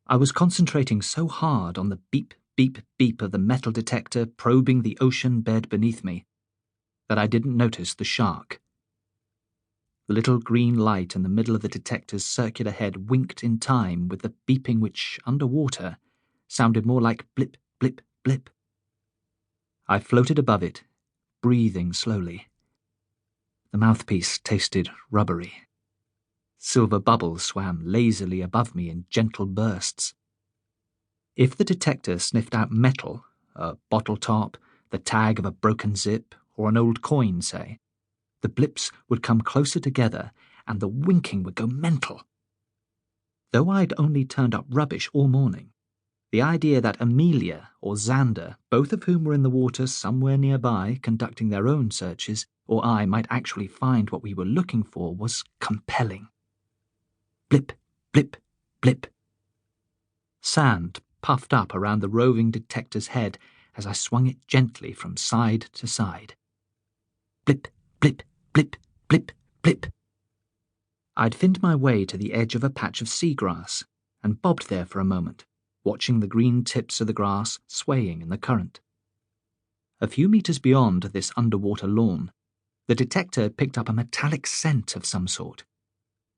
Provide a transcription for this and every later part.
I was concentrating so hard on the beep, beep, beep of the metal detector probing the ocean bed beneath me that I didn't notice the shark. The little green light in the middle of the detector's circular head winked in time with the beeping which, underwater, sounded more like blip, blip, blip. I floated above it, breathing slowly. The mouthpiece tasted rubbery. Silver bubbles swam lazily above me in gentle bursts. If the detector sniffed out metal, a bottle top, the tag of a broken zip, or an old coin, say, the blips would come closer together and the winking would go mental. Though I'd only turned up rubbish all morning, the idea that Amelia or Xander, both of whom were in the water somewhere nearby conducting their own searches, or I might actually find what we were looking for was compelling. Blip, blip, blip. Sand puffed up around the roving detector's head as I swung it gently from side to side. Blip, blip, blip, blip, blip. I'd finned my way to the edge of a patch of seagrass and bobbed there for a moment, watching the green tips of the grass swaying in the current. A few meters beyond this underwater lawn, the detector picked up a metallic scent of some sort.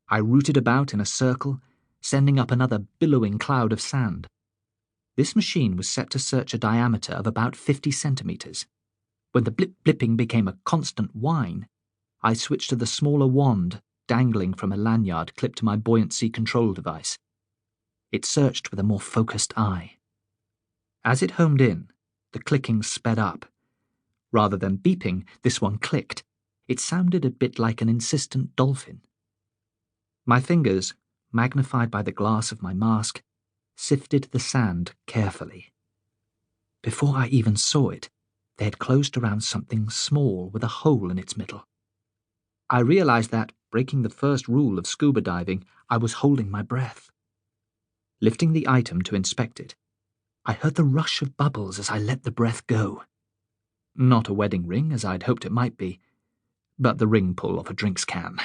I rooted about in a circle, sending up another billowing cloud of sand. This machine was set to search a diameter of about 50 centimeters. When the blip-blipping became a constant whine, I switched to the smaller wand dangling from a lanyard clipped to my buoyancy control device. It searched with a more focused eye. As it homed in, the clicking sped up. Rather than beeping, this one clicked. It sounded a bit like an insistent dolphin. My fingers, magnified by the glass of my mask, sifted the sand carefully. Before I even saw it, they had closed around something small with a hole in its middle. I realized that, breaking the first rule of scuba diving, I was holding my breath. Lifting the item to inspect it, I heard the rush of bubbles as I let the breath go. Not a wedding ring, as I'd hoped it might be, but the ring pull of a drinks can.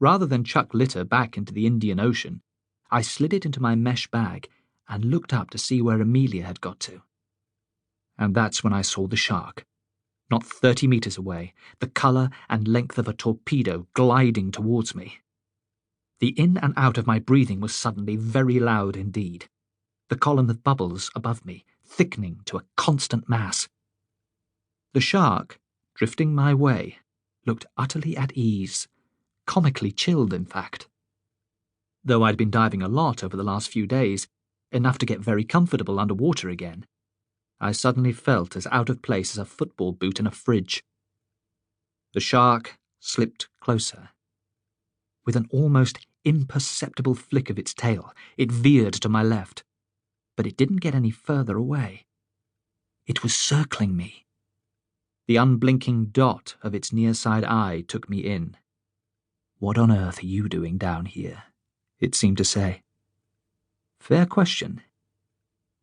Rather than chuck litter back into the Indian Ocean, I slid it into my mesh bag and looked up to see where Amelia had got to. And that's when I saw the shark. Not 30 meters away, the colour and length of a torpedo gliding towards me. The in and out of my breathing was suddenly very loud indeed, the column of bubbles above me thickening to a constant mass. The shark, drifting my way, looked utterly at ease, comically chilled in fact. Though I'd been diving a lot over the last few days, enough to get very comfortable underwater again, I suddenly felt as out of place as a football boot in a fridge. The shark slipped closer. With an almost imperceptible flick of its tail, it veered to my left, but it didn't get any further away. It was circling me. The unblinking dot of its near-side eye took me in. "What on earth are you doing down here?" it seemed to say. Fair question.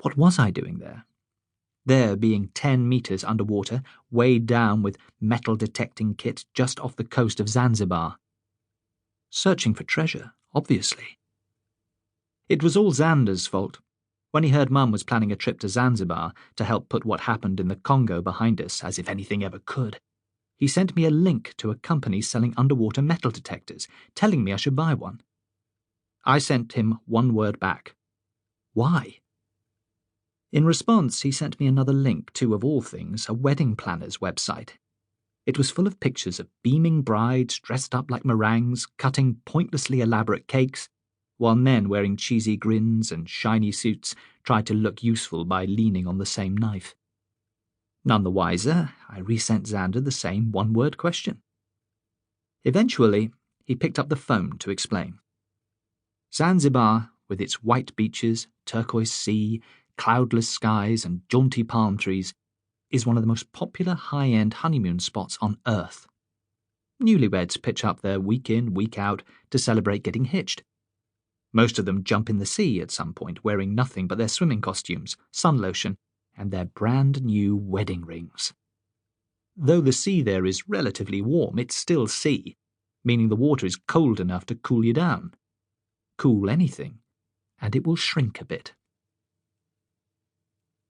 What was I doing there? There being 10 meters underwater, weighed down with metal-detecting kit just off the coast of Zanzibar. Searching for treasure, obviously. It was all Xander's fault. When he heard Mum was planning a trip to Zanzibar to help put what happened in the Congo behind us, as if anything ever could, he sent me a link to a company selling underwater metal detectors, telling me I should buy one. I sent him one word back. Why? In response, he sent me another link to, of all things, a wedding planner's website. It was full of pictures of beaming brides dressed up like meringues, cutting pointlessly elaborate cakes, while men wearing cheesy grins and shiny suits tried to look useful by leaning on the same knife. None the wiser, I resent Xander the same one-word question. Eventually, he picked up the phone to explain. Zanzibar, with its white beaches, turquoise sea, cloudless skies and jaunty palm trees, is one of the most popular high-end honeymoon spots on Earth. Newlyweds pitch up there week in, week out to celebrate getting hitched. Most of them jump in the sea at some point wearing nothing but their swimming costumes, sun lotion, and their brand new wedding rings. Though the sea there is relatively warm, it's still sea, meaning the water is cold enough to cool you down. Cool anything, and it will shrink a bit.